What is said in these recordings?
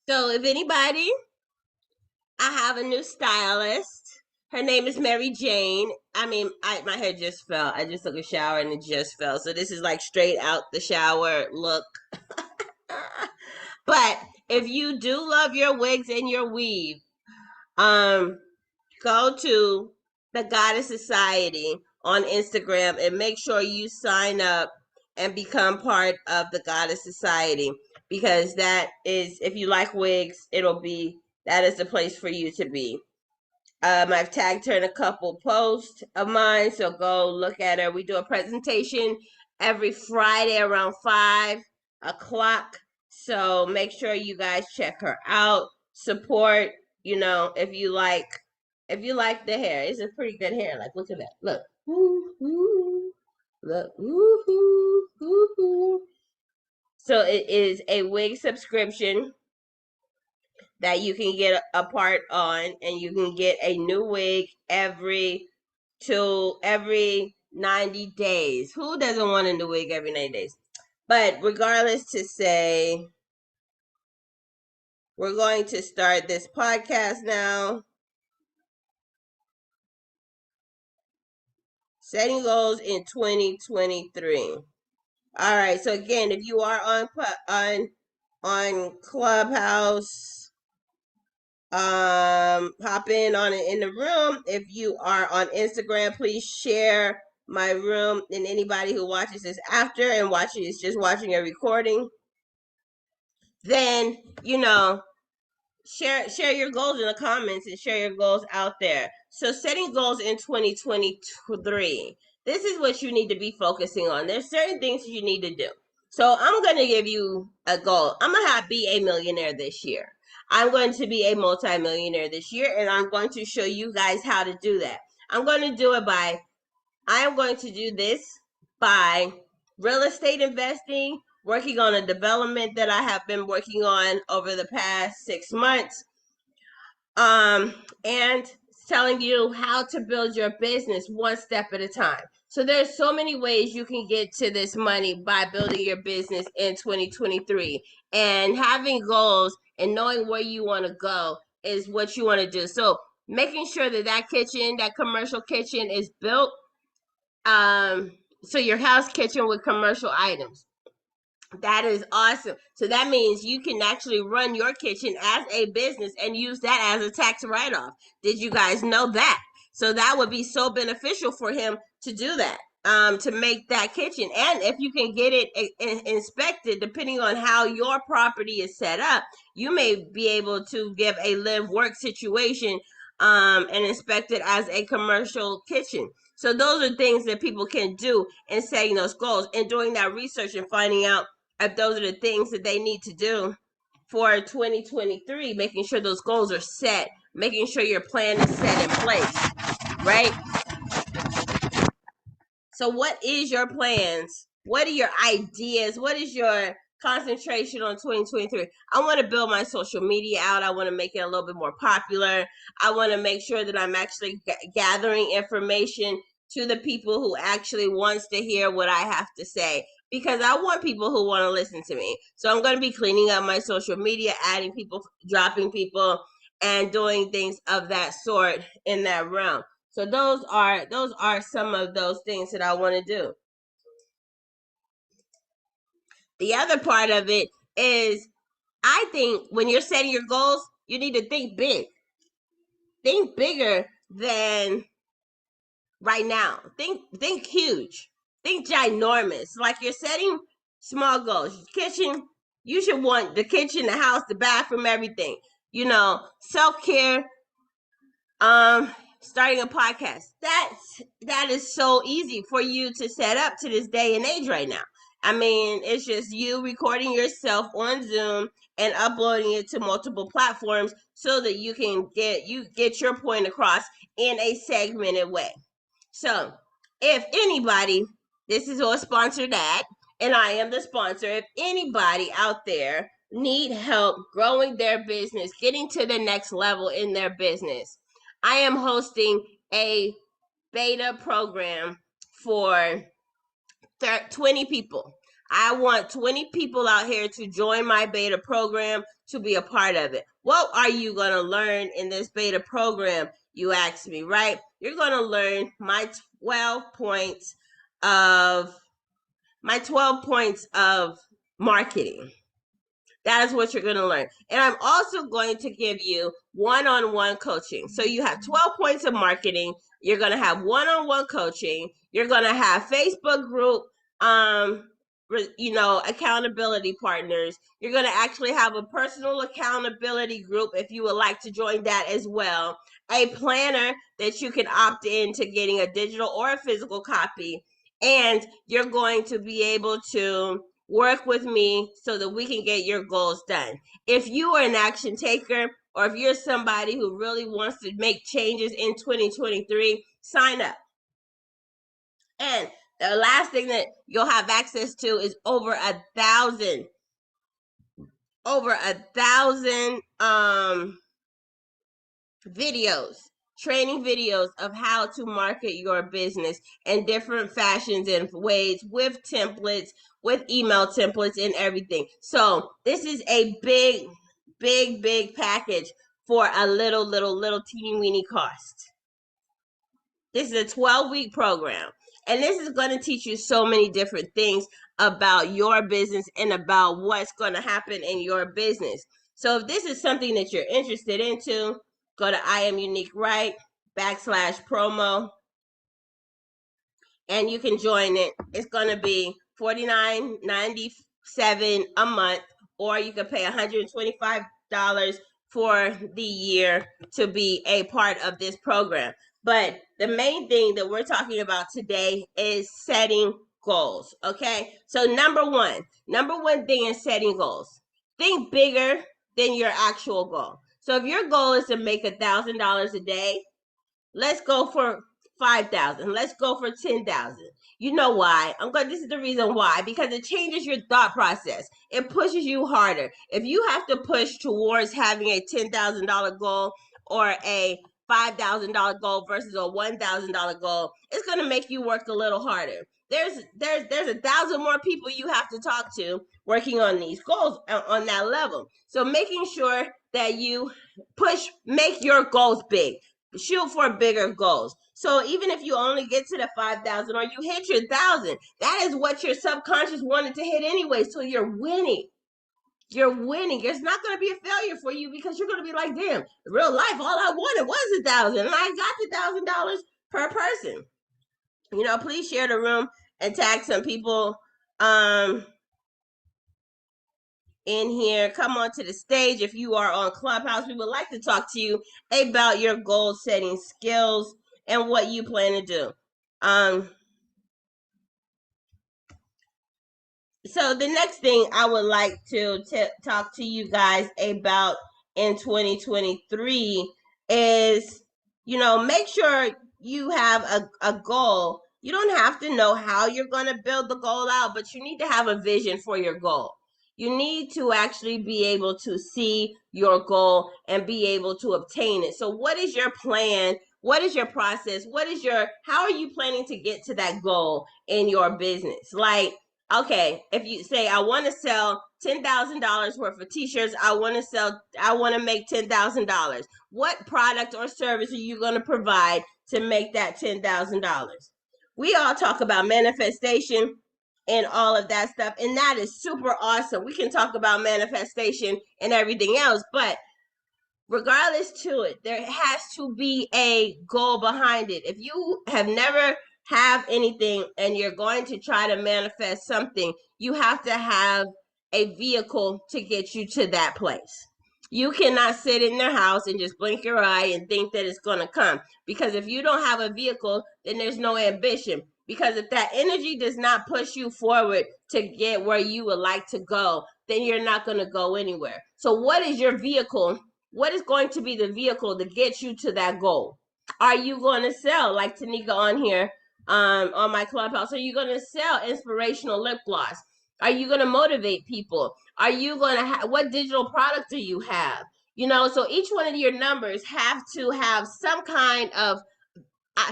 So if anybody, I have a new stylist. Her name is Mary Jane. My hair just fell. I just took a shower and it just fell. So this is like straight out the shower look. But if you do love your wigs and your weave, um, go to the Goddess Society on Instagram and make sure you sign up and become part of the Goddess Society, because that is, if you like wigs, that is the place for you to be. I've tagged her in a couple posts of mine, so go look at her. We do a presentation every Friday around 5 o'clock. So make sure you guys check her out. Support, if you like the hair. It's a pretty good hair. Like, look at that. Look. Ooh, ooh. Look. Ooh, ooh, ooh, ooh. So it is a wig subscription that you can get a part on, and you can get a new wig every 90 days. Who doesn't want a new wig every 90 days? But regardless, to say, we're going to start this podcast now. Setting goals in 2023. All right. So again, if you are on Clubhouse, hop in the room. If you are on Instagram, please share my room, and anybody who watches this after and is just watching a recording, then share your goals in the comments and share your goals out there. So setting goals in 2023, this is what you need to be focusing on. There's certain things you need to do. So I'm going to give you a goal. I'm going to be a millionaire this year. I'm going to be a multimillionaire this year, and I'm going to show you guys how to do that. I am going to do this by real estate investing, working on a development that I have been working on over the past 6 months, and telling you how to build your business one step at a time. So there's so many ways you can get to this money by building your business in 2023, and having goals and knowing where you want to go is what you want to do. So making sure that commercial kitchen is built. So your house kitchen with commercial items. That is awesome. So that means you can actually run your kitchen as a business and use that as a tax write-off. Did you guys know that? So that would be so beneficial for him to do that, to make that kitchen. And if you can get it inspected, depending on how your property is set up, you may be able to give a live work situation, and inspect it as a commercial kitchen. So those are things that people can do in setting those goals and doing that research and finding out if those are the things that they need to do for 2023, making sure those goals are set, making sure your plan is set in place, right? So what is your plans? What are your ideas? What is your concentration on 2023? I want to build my social media out. I want to make it a little bit more popular. I want to make sure that I'm actually gathering information to the people who actually wants to hear what I have to say, because I want people who want to listen to me. So I'm going to be cleaning up my social media, adding people, dropping people, and doing things of that sort in that realm. So those are some of those things that I want to do. The other part of it is, I think when you're setting your goals, you need to think big. Think bigger than right now. Think huge. Think ginormous. Like, you're setting small goals. Kitchen, you should want the kitchen, the house, the bathroom, everything. Self-care, starting a podcast. That is so easy for you to set up to this day and age right now. I mean, it's just you recording yourself on Zoom and uploading it to multiple platforms so that you can get your point across in a segmented way. So, if anybody, this is all sponsored ad, and I am the sponsor. If anybody out there need help growing their business, getting to the next level in their business, I am hosting a beta program for 20 people. I want 20 people out here to join my beta program to be a part of it. What are you going to learn in this beta program? You asked me, right? You're going to learn my 12 points of marketing. That is what you're going to learn. And I'm also going to give you one-on-one coaching. So you have 12 points of marketing. You're going to have one-on-one coaching. You're going to have Facebook group, accountability partners. You're going to actually have a personal accountability group if you would like to join that as well. A planner that you can opt in to getting a digital or a physical copy. And you're going to be able to work with me so that we can get your goals done. If you are an action taker, or if you're somebody who really wants to make changes in 2023, sign up. And the last thing that you'll have access to is over 1,000 videos, training videos of how to market your business in different fashions and ways, with templates, with email templates and everything. So this is a big package for a little teeny weeny cost. This is a 12-week program, and this is going to teach you so many different things about your business and about what's going to happen in your business. So if this is something that you're interested into, go to I Am Unique Right /promo, and you can join it. It's going to be $49.97 a month, or you can pay $125 for the year to be a part of this program. But the main thing that we're talking about today is setting goals. Okay, so number one thing is setting goals. Think bigger than your actual goal. So if your goal is to make $1,000 a day, let's go for 5,000. Let's go for 10,000. You know why? This is the reason why, because it changes your thought process. It pushes you harder. If you have to push towards having a $10,000 goal or a $5,000 goal versus a $1,000 goal, it's going to make you work a little harder. There's 1,000 more people you have to talk to working on these goals on that level. So making sure that you make your goals big. Shoot for bigger goals. So even if you only get to the 5,000 or you hit your 1,000, that is what your subconscious wanted to hit anyway. So you're winning. You're winning. It's not going to be a failure for you, because you're going to be like, damn, real life, all I wanted was 1,000, and I got the $1,000 per person. Please share the room and tag some people in here. Come on to the stage if you are on Clubhouse. We would like to talk to you about your goal setting skills and what you plan to do. So the next thing I would like to talk to you guys about in 2023 is, make sure you have a goal. You don't have to know how you're going to build the goal out, but you need to have a vision for your goal. You need to actually be able to see your goal and be able to obtain it. So what is your plan? What is your process? How are you planning to get to that goal in your business? Like, okay, if you say, I want to sell $10,000 worth of t-shirts, I want to make $10,000. What product or service are you going to provide to make that $10,000? We all talk about manifestation and all of that stuff, and that is super awesome. We can talk about manifestation and everything else, but regardless to it, there has to be a goal behind it. If you have never have anything and you're going to try to manifest something, you have to have a vehicle to get you to that place. You cannot sit in their house and just blink your eye and think that it's going to come, because if you don't have a vehicle, then there's no ambition. Because if that energy does not push you forward to get where you would like to go, then you're not going to go anywhere. So what is your vehicle? What is going to be the vehicle to get you to that goal? Are you going to sell, like Tanika on here on my Clubhouse? Are you going to sell inspirational lip gloss? Are you going to motivate people? Are you going to what digital product do you have? So each one of your numbers have to have some kind of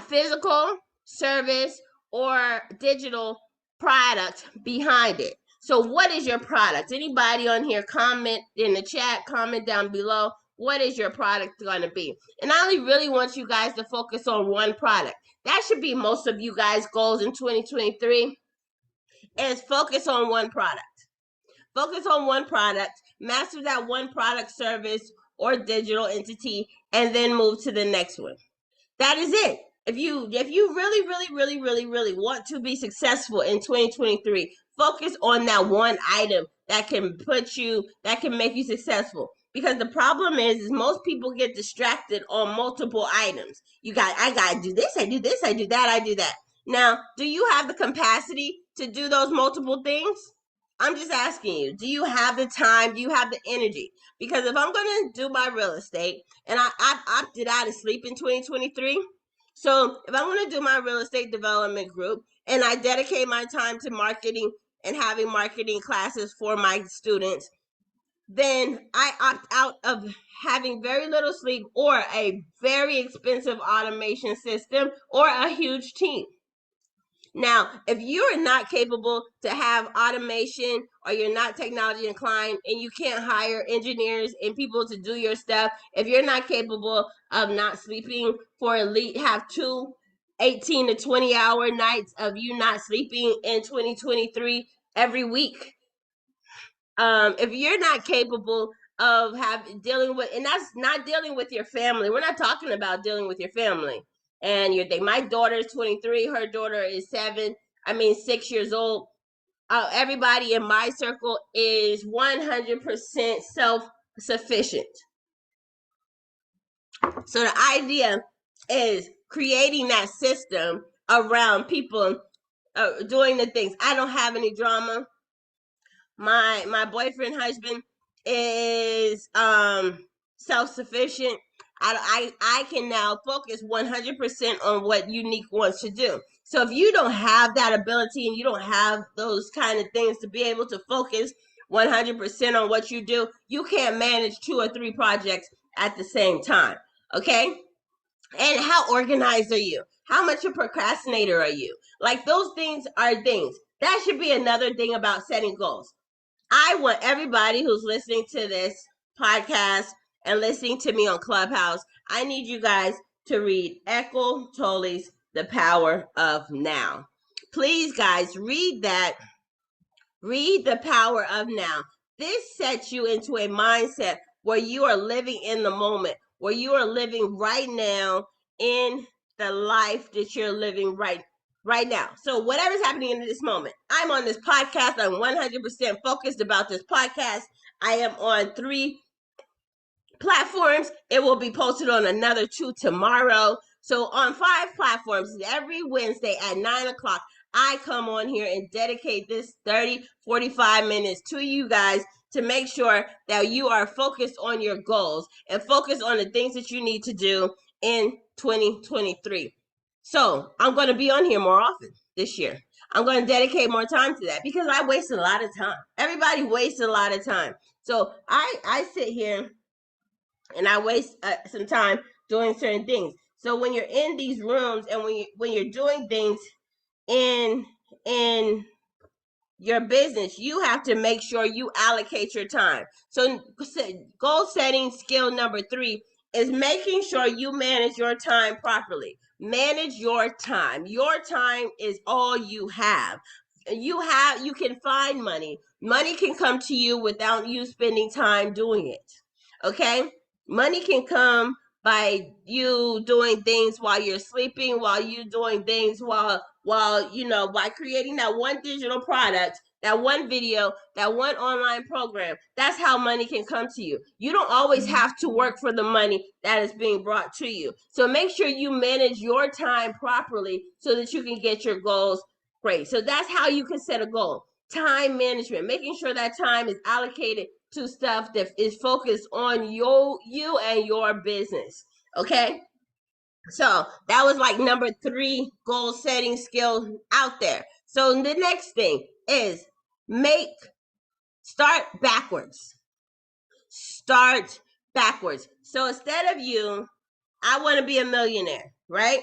physical, service, or digital product behind it. So what is your product? Anybody on here, comment in the chat, comment down below. What is your product going to be? And I only really want you guys to focus on one product. That should be most of you guys' goals in 2023, is focus on one product. Focus on one product, master that one product, service, or digital entity, and then move to the next one. That is it. If you really want to be successful in 2023, focus on that one item that can make you successful. Because the problem is most people get distracted on multiple items. I gotta do this, I do this, I do that, I do that. Now, do you have the capacity to do those multiple things? I'm just asking you, do you have the time? Do you have the energy? Because if I'm going to do my real estate, and I've opted out of sleep in 2023, so if I want to do my real estate development group and I dedicate my time to marketing and having marketing classes for my students, then I opt out of having very little sleep or a very expensive automation system or a huge team. Now, if you're not capable to have automation or you're not technology inclined and you can't hire engineers and people to do your stuff, if you're not capable of not sleeping for have 18 to 20 hour nights of you not sleeping in 2023 every week, if you're not capable of dealing with, and that's not dealing with your family. We're not talking about dealing with your family. And my daughter is 23, her daughter is 6 years old. Everybody in my circle is 100% self-sufficient. So the idea is creating that system around people doing the things. I don't have any drama. My boyfriend husband is self-sufficient. I can now focus 100% on what Unique wants to do. So if you don't have that ability and you don't have those kind of things to be able to focus 100% on what you do, you can't manage 2 or 3 projects at the same time. Okay? And how organized are you? How much a procrastinator are you? Like, those things are things. That should be another thing about setting goals. I want everybody who's listening to this podcast and listening to me on Clubhouse, I need you guys to read Eckhart Tolle's The Power of Now. Please, guys, read that. Read The Power of Now. This sets you into a mindset where you are living in the moment, where you are living right now in the life that you're living right now. So whatever's happening in this moment, I'm on this podcast. I'm 100% focused about this podcast. I am on 3 platforms. It will be posted on another 2 tomorrow. So on 5 platforms, every Wednesday at 9 o'clock, I come on here and dedicate this 45 minutes to you guys to make sure that you are focused on your goals and focused on the things that you need to do in 2023. So I'm going to be on here more often this year. I'm going to dedicate more time to that because I waste a lot of time. Everybody wastes a lot of time. So I sit here and I waste some time doing certain things. So when you're in these rooms and when you're doing things in your business, you have to make sure you allocate your time. So goal setting skill number 3 is making sure you manage your time properly. Manage your time. Your time is all you have. You can find money. Money can come to you without you spending time doing it. Okay? Money can come by you doing things while you're sleeping, while you doing things while by creating that one digital product, that one video, that one online program. That's how money can come to you. You don't always have to work for the money that is being brought to you. So make sure you manage your time properly so that you can get your goals great. So that's how you can set a goal. Time management, making sure that time is allocated to stuff that is focused on you and your business. Okay? So that was like number 3 goal setting skill out there. So the next thing is start backwards. Start backwards. So instead of I want to be a millionaire, right?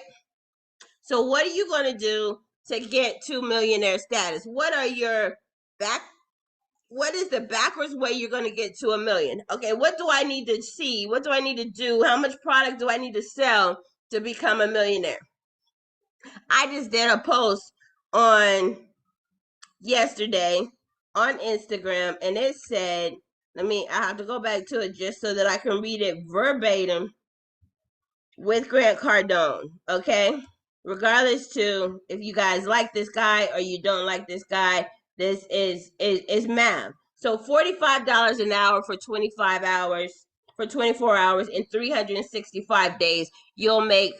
So what are you going to do to get to millionaire status? What are your what is the backwards way you're going to get to $1 million? Okay, what do I need to see? What do I need to do? How much product do I need to sell to become a millionaire? I just did a post on yesterday on Instagram, and it said, I have to go back to it just so that I can read it verbatim with Grant Cardone, okay? Regardless to if you guys like this guy or you don't like this guy, this is math. So $45 an hour for 25 hours, for 24 hours in 365 days, you'll make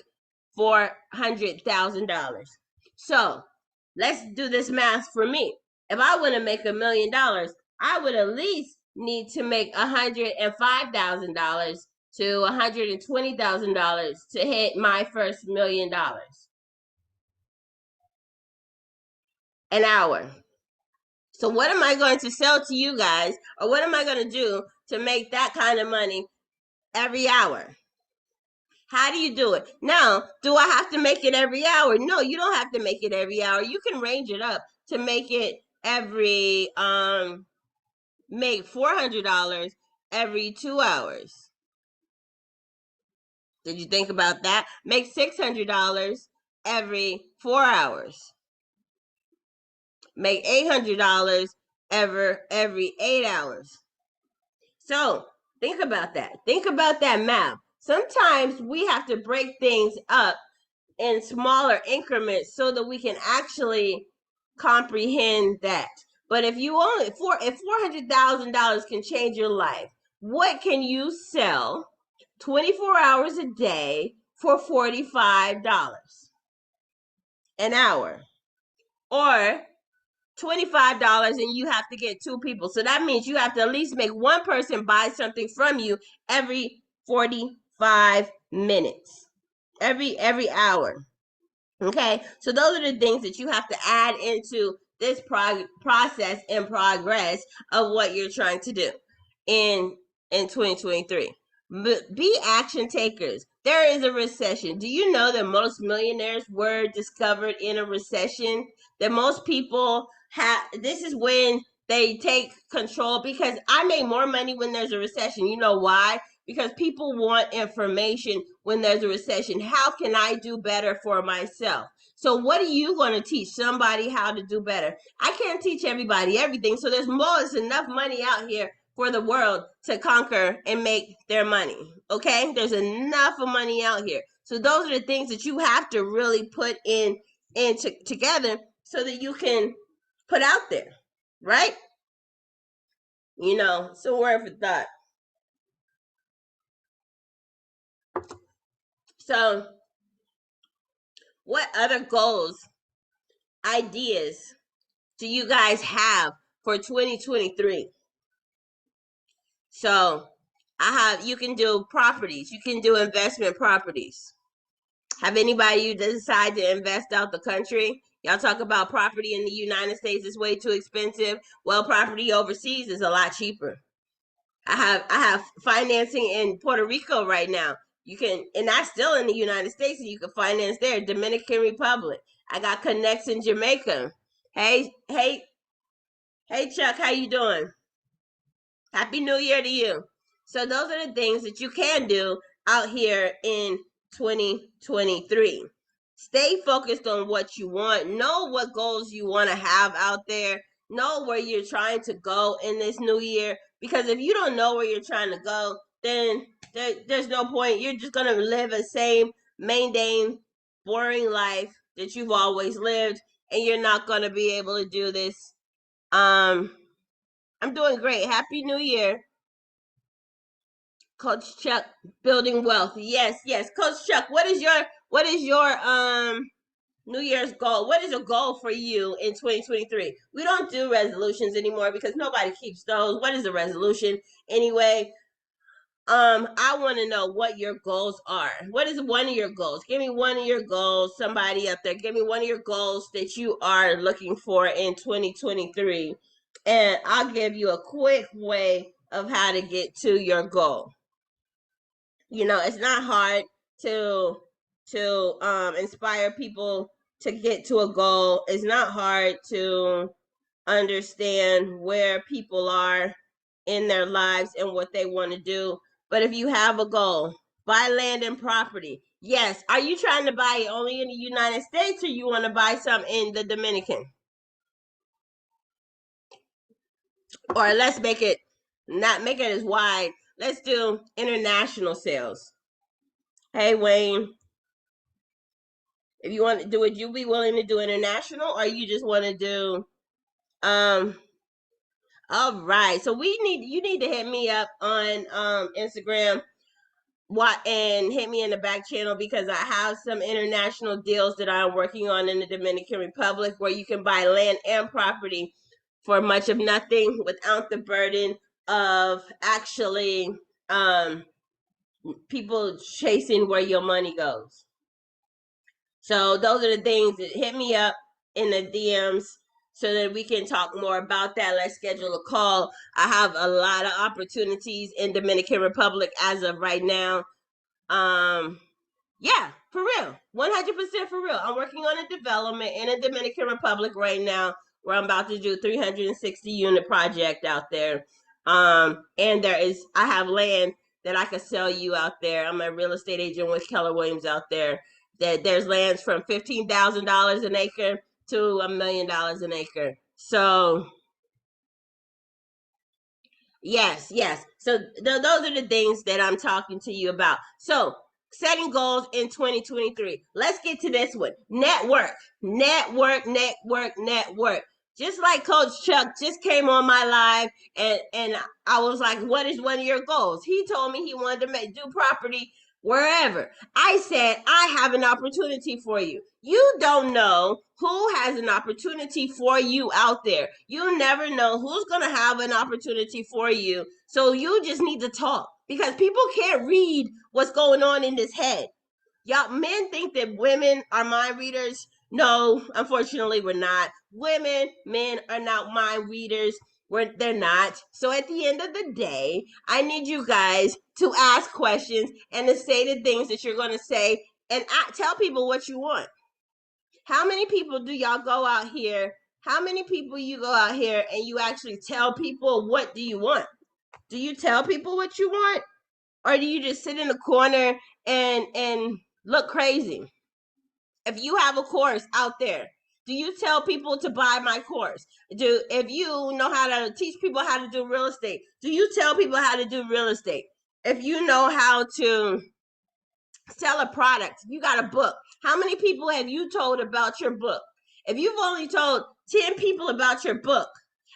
$400,000. So let's do this math for me. If I want to make $1 million, I would at least need to make $105,000 to $120,000 to hit my first $1 million an hour. So what am I going to sell to you guys, or what am I going to do to make that kind of money every hour? How do you do it? Now, do I have to make it every hour? No, you don't have to make it every hour. You can range it up to make it make $400 every 2 hours. Did you think about that? Make $600 every 4 hours. Make $800 every 8 hours. So think about that. Think about that math. Sometimes we have to break things up in smaller increments so that we can actually comprehend that. But if $400,000 can change your life, what can you sell 24 hours a day for $45 an hour? Or $25 and you have to get 2 people. So that means you have to at least make one person buy something from you every 45 minutes. Every hour. Okay? So those are the things that you have to add into this process and progress of what you're trying to do in 2023. Be action takers. There is a recession. Do you know that most millionaires were discovered in a recession? That most people this is when they take control, because I make more money when there's a recession. You know why? Because people want information when there's a recession. How can I do better for myself? So what are you going to teach somebody how to do better? I can't teach everybody everything. So there's enough money out here for the world to conquer and make their money. Okay? There's enough of money out here. So those are the things that you have to really put together so that you can put out there, right? So word for thought. So what other goals, ideas do you guys have for 2023? So you can do properties, you can do investment properties. Have anybody you decide to invest out the country? Y'all talk about property in the United States is way too expensive. Well, property overseas is a lot cheaper. I have financing in Puerto Rico right now. You can, and that's still in the United States, and you can finance there. Dominican Republic. I got connects in Jamaica. Hey, Chuck, how you doing? Happy New Year to you. So those are the things that you can do out here in 2023. Stay focused on what you want. Know what goals you want to have out there. Know where you're trying to go in this new year. Because if you don't know where you're trying to go, then there's no point. You're just going to live the same mundane, boring life that you've always lived. And you're not going to be able to do this. I'm doing great. Happy New Year. Coach Chuck, building wealth. Yes, yes. Coach Chuck, what is your New Year's goal? What is a goal for you in 2023? We don't do resolutions anymore because nobody keeps those. What is a resolution anyway? I want to know what your goals are. What is one of your goals? Give me one of your goals. Somebody up there, give me one of your goals that you are looking for in 2023. And I'll give you a quick way of how to get to your goal. It's not hard to inspire people to get to a goal. It's not hard to understand where people are in their lives and what they want to do. But if you have a goal, buy land and property. Yes. Are you trying to buy it only in the United States, or you want to buy some in the Dominican? Or let's make it not make it as wide. Let's do international sales. Hey Wayne, if you want to do it, you be willing to do international, or you just want to do all right. So you need to hit me up on Instagram, what, and hit me in the back channel, because I have some international deals that I'm working on in the Dominican Republic where you can buy land and property for much of nothing without the burden of actually people chasing where your money goes. So those are the things that hit me up in the DMs so that we can talk more about that. Let's schedule a call. I have a lot of opportunities in Dominican Republic as of right now. Yeah, for real. 100% for real. I'm working on a development in the Dominican Republic right now where I'm about to do 360 unit project out there. And I have land that I could sell you out there. I'm a real estate agent with Keller Williams out there. That there's lands from $15,000 an acre to $1 million an acre. So yes, yes. So those are the things that I'm talking to you about. So setting goals in 2023. Let's get to this one. Network, network, network, network. Just like Coach Chuck just came on my live, and I was like, "What is one of your goals?" He told me he wanted to do property wherever. I said, I have an opportunity for you. You don't know who has an opportunity for you out there. You never know who's going to have an opportunity for you. So you just need to talk, because people can't read what's going on in this head. Y'all, men think that women are mind readers. No, unfortunately, we're not. Men are not mind readers. They're not. So at the end of the day, I need you guys to ask questions and to say the things that you're going to say, and tell people what you want. How many people do y'all go out here? How many people you go out here and you actually tell people what do you want? Do you tell people what you want? Or do you just sit in the corner and look crazy? If you have a course out there, do you tell people to buy my course? If you know how to teach people how to do real estate, do you tell people how to do real estate? If you know how to sell a product, you got a book, how many people have you told about your book? If you've only told 10 people about your book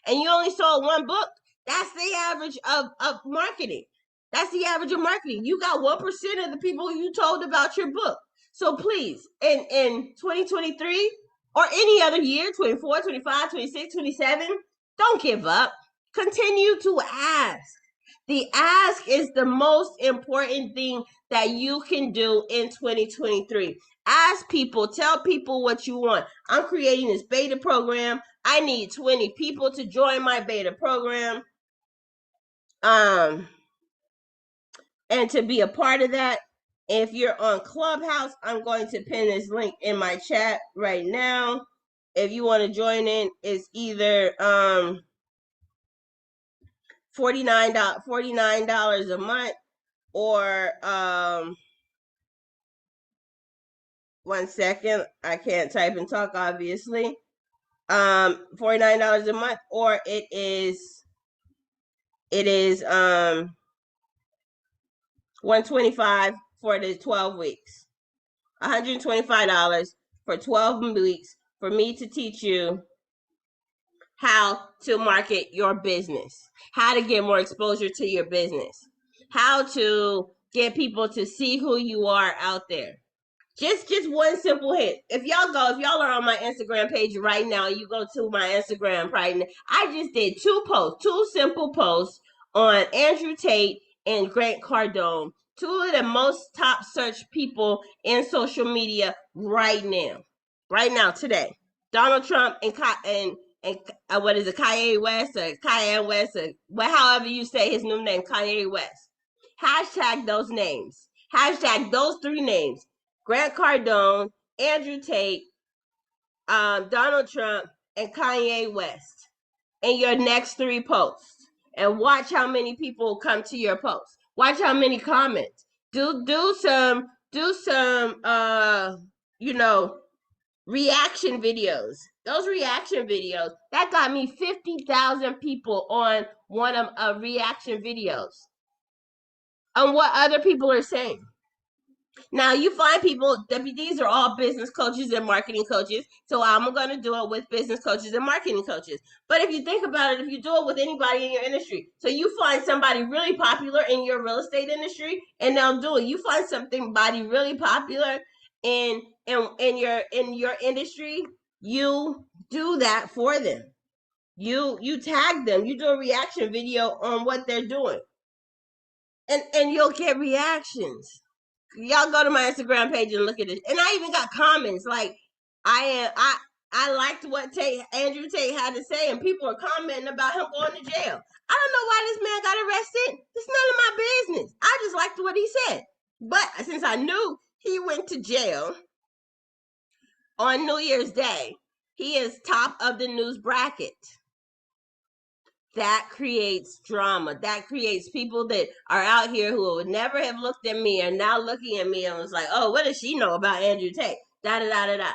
and you only sold one book, that's the average of marketing. That's the average of marketing. You got 1% of the people you told about your book. So please, in 2023 or any other year, 24, 25, 26, 27, don't give up. Continue to ask. The ask is the most important thing that you can do in 2023. Ask people, tell people what you want. I'm creating this beta program. I need 20 people to join my beta program. And to be a part of that, if you're on Clubhouse, I'm going to pin this link in my chat right now. If you want to join in, it's either $49 a month, or 1 second, I can't type and talk, obviously. $49 a month, or it is $125 for the 12 weeks. $125 for 12 weeks for me to teach you how to market your business, how to get more exposure to your business, how to get people to see who you are out there. Just one simple hit. If y'all are on my Instagram page right now, you go to my Instagram right now. I just did two simple posts on Andrew Tate and Grant Cardone, two of the most top search people in social media right now, today. Donald Trump and what is it, Kanye West or Kanye West, or however you say his new name, Kanye West. Hashtag those names. Hashtag those three names. Grant Cardone, Andrew Tate, Donald Trump, and Kanye West. in your next 3 posts and watch how many people come to your post. Watch how many comments. Do some you know, reaction videos. Those reaction videos, that got me 50,000 people on one of reaction videos on what other people are saying. Now you find people, these are all business coaches and marketing coaches. So I'm going to do it with business coaches and marketing coaches. But if you think about it, if you do it with anybody in your industry, so you find somebody really popular in your real estate industry and they'll do it. You find somebody really popular in your industry, you do that for them. You tag them, you do a reaction video on what they're doing. And you'll get reactions. Y'all go to my Instagram page and look at it. And I even got comments like I liked what Andrew Tate had to say, and people are commenting about him going to jail. I don't know why this man got arrested. It's none of my business. I just liked what he said. But since I knew he went to jail on New Year's Day, he is top of the news bracket. That creates drama. That creates people that are out here who would never have looked at me are now looking at me and was like, oh, what does she know about Andrew Tate? Da da da da da.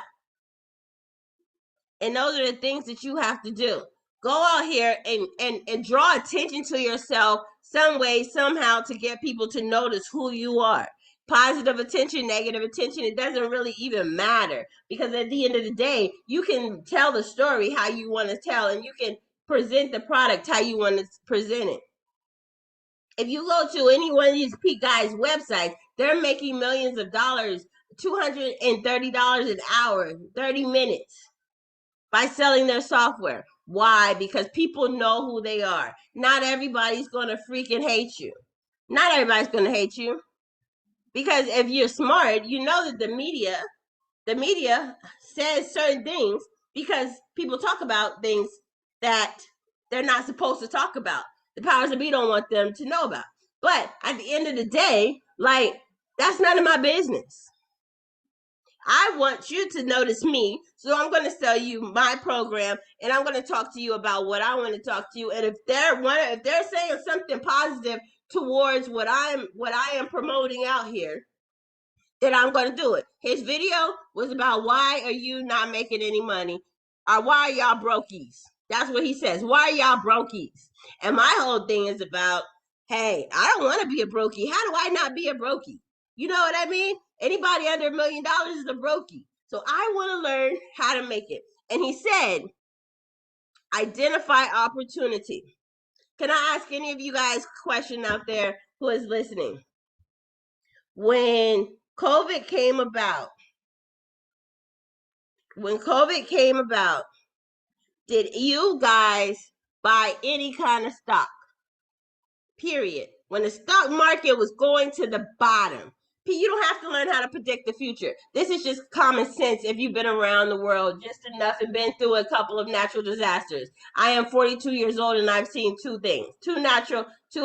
And those are the things that you have to do. Go out here and draw attention to yourself some way, somehow, to get people to notice who you are. Positive attention, negative attention, it doesn't really even matter, because at the end of the day, you can tell the story how you want to tell, and you can present the product how you want to present it. If you go to any one of these guys' websites, they're making millions of dollars, $230 an hour, 30 minutes by selling their software. Why? Because people know who they are. Not everybody's going to freaking hate you. Not everybody's going to hate you. Because if you're smart, you know that the media says certain things because people talk about things that they're not supposed to talk about. The powers that be don't want them to know about. But at the end of the day, like, that's none of my business. I want you to notice me, so I'm going to sell you my program, and I'm going to talk to you about what I want to talk to you. And if they're saying something positive towards what I am promoting out here, then I'm going to do it. His video was about why are you not making any money, or why are y'all brokies? That's what he says. Why are y'all brokies? And my whole thing is about, hey, I don't want to be a brokey. How do I not be a brokey? You know what I mean? Anybody under $1 million is a brokey. So I want to learn how to make it. And he said, identify opportunity. Can I ask any of you guys a question out there who is listening? When COVID came about, did you guys buy any kind of stock? Period. When the stock market was going to the bottom, you don't have to learn how to predict the future. This is just common sense if you've been around the world just enough and been through a couple of natural disasters. I am 42 years old and I've seen two things, two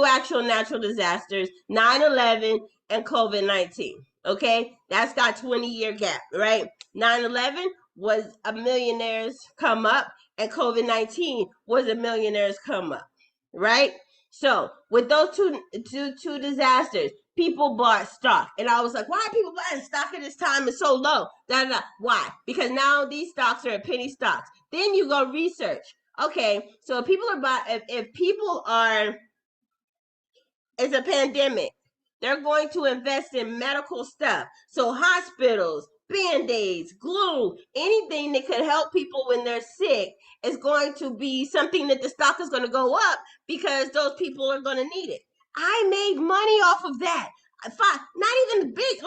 actual natural disasters, 9/11 and COVID-19. Okay, that's got 20-year gap, right? 9/11 was a millionaires come up, and COVID-19 was a millionaires come up, right? So with those two disasters, people bought stock, and I was like, why are people buying stock at this time? It's so low. Da, da, da. Why? Because now these stocks are at penny stocks. Then you go research. Okay, so if people are buying, if people are, it's a pandemic, they're going to invest in medical stuff. So hospitals, Band-Aids, glue, anything that could help people when they're sick is going to be something that the stock is going to go up because those people are going to need it. I made money off of that. Not even big,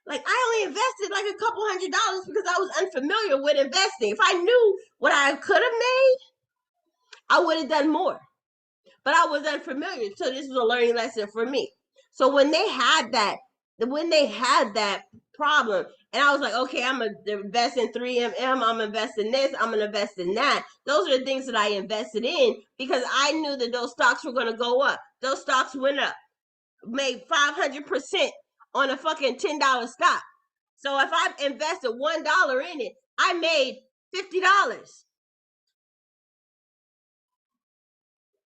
like I only invested like a couple $100 because I was unfamiliar with investing. If I knew what I could have made, I would have done more. But I was unfamiliar, so this was a learning lesson for me. So when they had that problem, and I was like, okay, I'm gonna invest in 3MM, I'm gonna invest in this, I'm gonna invest in that. Those are the things that I invested in because I knew that those stocks were gonna go up. Those stocks went up, made 500% on a fucking $10 stock. So if I invested $1 in it, I made $50.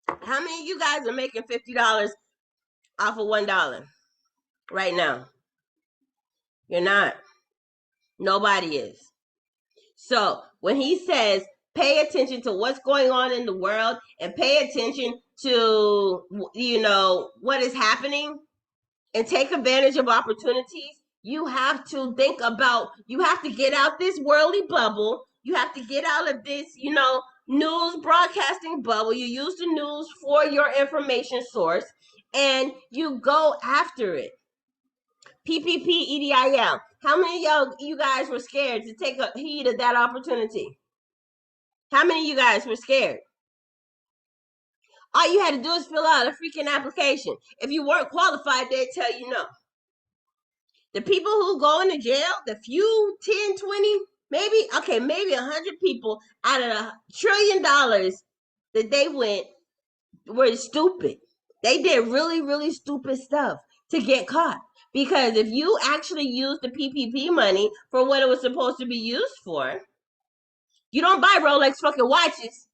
How many of you guys are making $50 off of $1 right now? You're not. Nobody is. So when he says pay attention to what's going on in the world and pay attention to, what is happening and take advantage of opportunities, you have to think about, you have to get out this worldly bubble. You have to get out of this, news broadcasting bubble. You use the news for your information source and you go after it. PPP, EDIL. How many of you guys were scared to take a heed of that opportunity? How many of you guys were scared? All you had to do is fill out a freaking application. If you weren't qualified, they'd tell you no. The people who go into jail, the few 10, 20, maybe 100 people out of $1 trillion that they went were stupid. They did really, really stupid stuff to get caught. Because if you actually use the PPP money for what it was supposed to be used for, you don't buy Rolex fucking watches.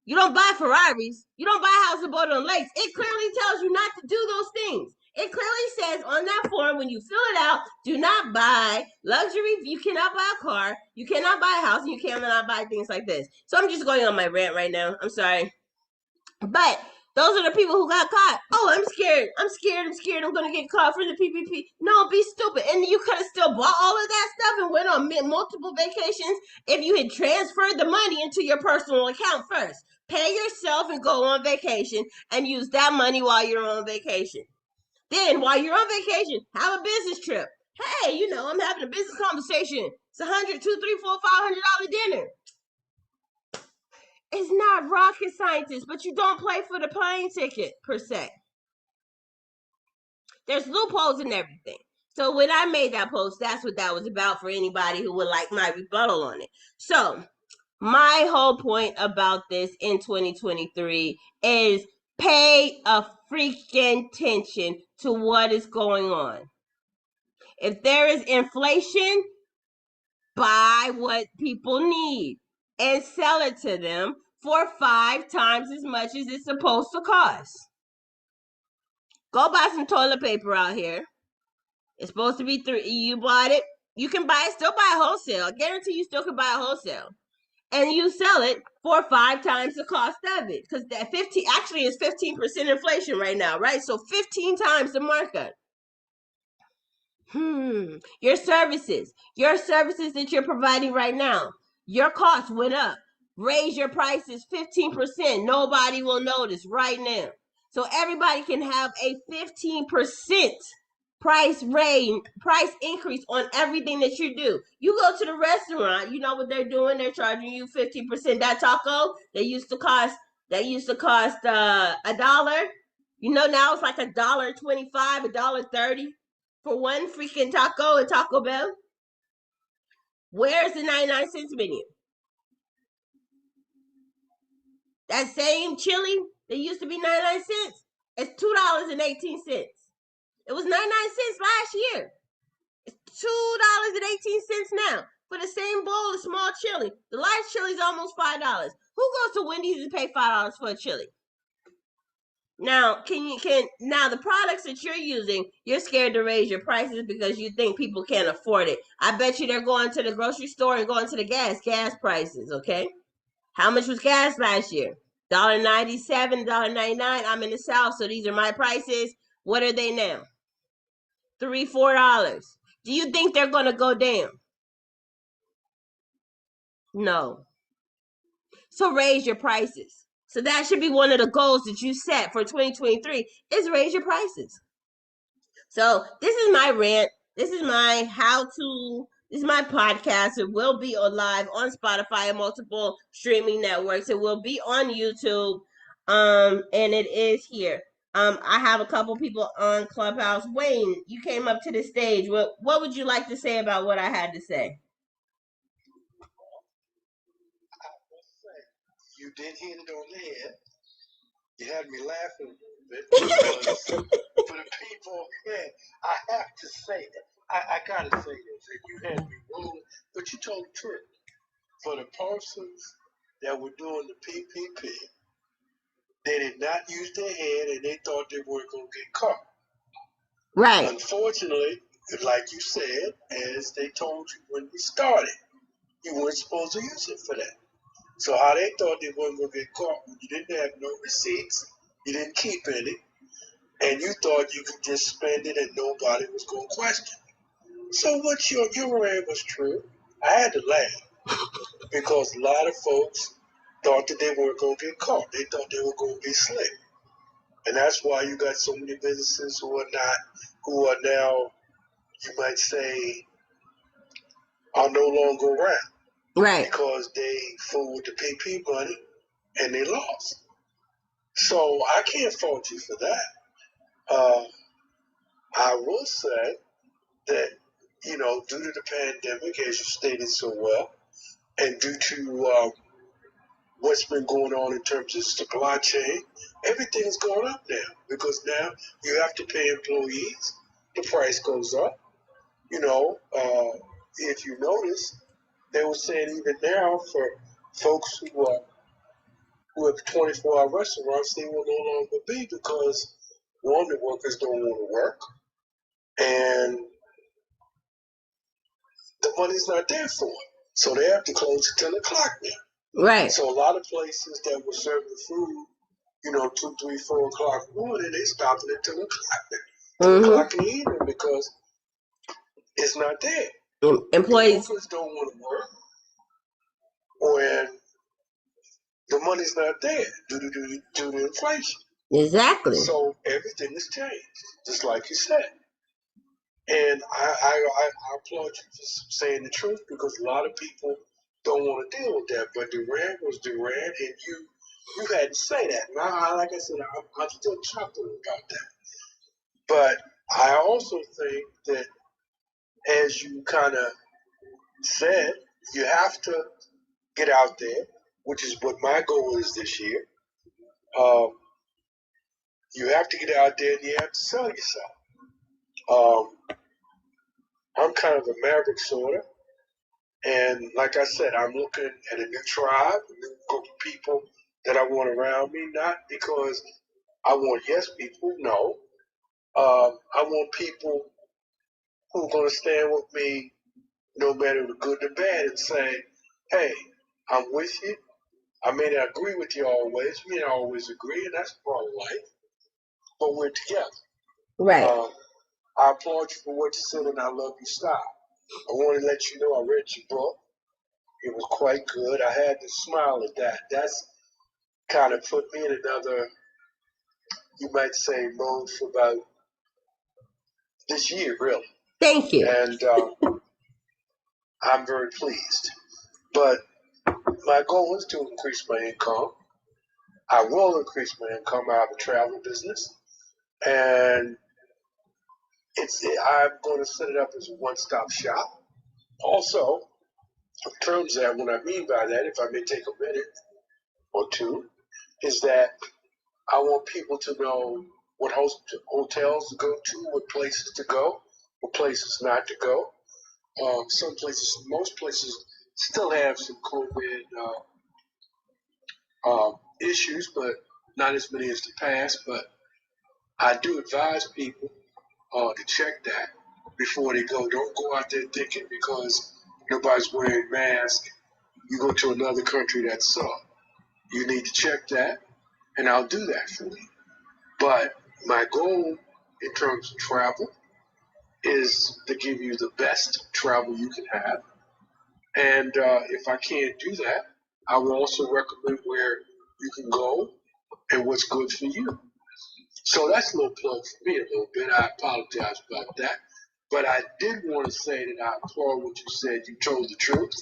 You don't buy Ferraris. You don't buy house and boat on lakes. It clearly tells you not to do those things. It clearly says on that form when you fill it out, do not buy luxury. You cannot buy a car. You cannot buy a house. And you cannot buy things like this. So I'm just going on my rant right now. I'm sorry. But those are the people who got caught. Oh, I'm scared. I'm going to get caught for the PPP. No, be stupid. And you could have still bought all of that stuff and went on multiple vacations if you had transferred the money into your personal account first. Pay yourself and go on vacation and use that money while you're on vacation. Then, while you're on vacation, have a business trip. Hey, I'm having a business conversation. It's $100, $200, $300, $400, $500 dinner. It's not rocket scientist, but you don't play for the plane ticket, per se. There's loopholes in everything. So when I made that post, that's what that was about for anybody who would like my rebuttal on it. So my whole point about this in 2023 is pay a freaking attention to what is going on. If there is inflation, buy what people need and sell it to them for 5 times as much as it's supposed to cost. Go buy some toilet paper out here. It's supposed to be 3. You bought it. You can still buy wholesale. I guarantee you still can buy wholesale. And you sell it for 5 times the cost of it. Because that 15 actually is 15% inflation right now, right? So 15 times the markup. Your services that you're providing right now, your costs went up. Raise your prices 15%. Nobody will notice right now. So everybody can have a 15% price increase on everything that you do. You go to the restaurant, you know what they're doing? They're charging you 15%. That taco that used to cost $1. Now it's like $1.25, $1.30 for one freaking taco at Taco Bell. Where's the 99 cents menu? That same chili that used to be 99 cents, it's $2.18. It was 99 cents last year. It's $2.18 now for the same bowl of small chili. The large chili is almost $5. Who goes to Wendy's and pay $5 for a chili? Now, now the products that you're using, you're scared to raise your prices because you think people can't afford it. I bet you they're going to the grocery store and going to the gas prices, okay? How much was gas last year? $1.97, $1.99. I'm in the South, so these are my prices. What are they now? $3, $4. Do you think they're going to go down? No. So raise your prices. So that should be one of the goals that you set for 2023 is raise your prices. So this is my rant. This is my how-to. This is my podcast. It will be live on Spotify and multiple streaming networks. It will be on YouTube. And it is here. I have a couple people on Clubhouse. Wayne, you came up to the stage. What would you like to say about what I had to say? You did hit it on the head. You had me laughing a little bit because for the people, I have to say that. I gotta say this, and you had me rolling, but you told the truth. For the persons that were doing the PPP, did not use their head and they thought they weren't going to get caught. Right. Unfortunately, like you said, as they told you when we started, you weren't supposed to use it for that. So how they thought they weren't going to get caught when you didn't have no receipts, you didn't keep any, and you thought you could just spend it and nobody was going to question. So what your rant was true. I had to laugh because a lot of folks thought that they weren't going to get caught. They thought they were going to be slick. And that's why you got so many businesses who are now, you might say, are no longer around. Right. Because they fooled with the PP money and they lost. So I can't fault you for that. I will say that, due to the pandemic, as you stated so well, and due to what's been going on in terms of supply chain, everything's going up now because now you have to pay employees. The price goes up. If you notice, they were saying even now for folks who have 24-hour restaurants, they will no longer be because one, the workers don't want to work, and the money's not there for it. So they have to close at 10 o'clock now. Right. So a lot of places that were serving food, 2, 3, 4 o'clock in the morning, they stopping at 10 o'clock now. 10 o'clock in the evening because it's not there. Employees. The workers don't want to work when the money's not there due to inflation. Exactly. So everything has changed, just like you said. And I applaud you for saying the truth because a lot of people don't want to deal with that. But Durant was Durant, and you had to say that. And like I said, I'm still chuckling about that. But I also think that, as you kind of said, you have to get out there, which is what my goal is this year. You have to get out there and you have to sell yourself. I'm kind of a maverick sort of. And like I said, I'm looking at a new tribe, a new group of people that I want around me, not because I want yes people, no. I want people who are going to stand with me no matter the good or the bad and say, hey, I'm with you. I may not agree with you always. We don't always agree, and that's part of life, but we're together. Right. I applaud you for what you said, and I love your style. I want to let you know I read your book. It was quite good. I had to smile at that. That's kind of put me in another, you might say, mode for about this year, really. Thank you. And I'm very pleased. But my goal is to increase my income. I will increase my income out of the travel business. And I'm going to set it up as a one-stop shop. Also, in terms of that, what I mean by that, if I may take a minute or two, is that I want people to know what hotels to go to, what places to go, what places not to go. Some places, most places, still have some COVID issues, but not as many as the past. But I do advise people to check that before they go. Don't go out there thinking because nobody's wearing masks, you go to another country that's you need to check that, and I'll do that for you. But my goal in terms of travel is to give you the best travel you can have. And if I can't do that, I will also recommend where you can go and what's good for you. So that's a little plug for me a little bit. I apologize about that. But I did want to say that I applaud what you said. You told the truth.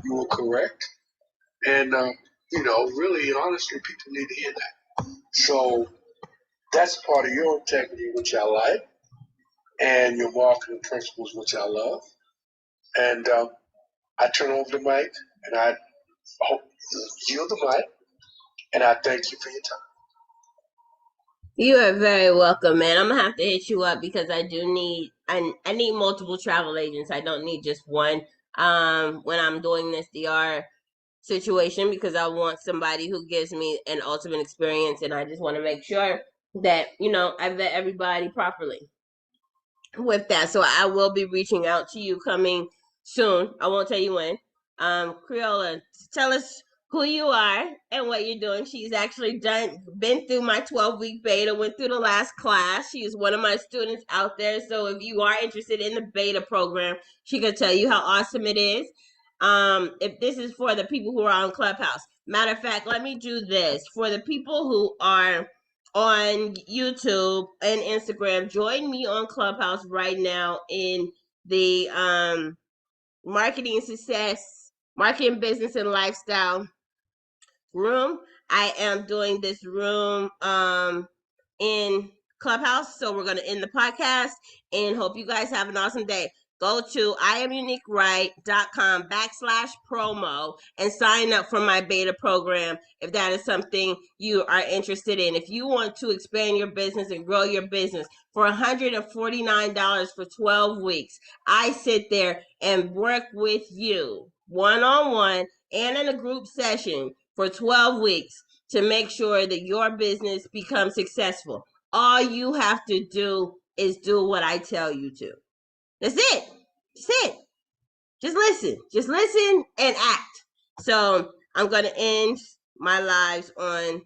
You were correct. And, really, honestly, people need to hear that. So that's part of your integrity, which I like, and your marketing principles, which I love. And I turn over the mic, and I hope yield the mic, and I thank you for your time. You are very welcome, man. I'm gonna have to hit you up because I need multiple travel agents. I don't need just one. When I'm doing this DR situation because I want somebody who gives me an ultimate experience, and I just want to make sure that I vet everybody properly with that. So I will be reaching out to you coming soon. I won't tell you when. Creola, tell us who you are and what you're doing. She's actually been through my 12-week beta, went through the last class. She is one of my students out there. So if you are interested in the beta program, she could tell you how awesome it is. If this is for the people who are on Clubhouse. Matter of fact, let me do this. For the people who are on YouTube and Instagram, join me on Clubhouse right now in the marketing success, marketing business and lifestyle room. I am doing this room in Clubhouse. So we're going to end the podcast and hope you guys have an awesome day. Go to iamuniqueright.com/promo and sign up for my beta program if that is something you are interested in. If you want to expand your business and grow your business for $149 for 12 weeks, I sit there and work with you one-on-one and in a group session for 12 weeks to make sure that your business becomes successful. All you have to do is do what I tell you to. That's it. That's it. Just listen. Just listen and act. So I'm going to end my lives on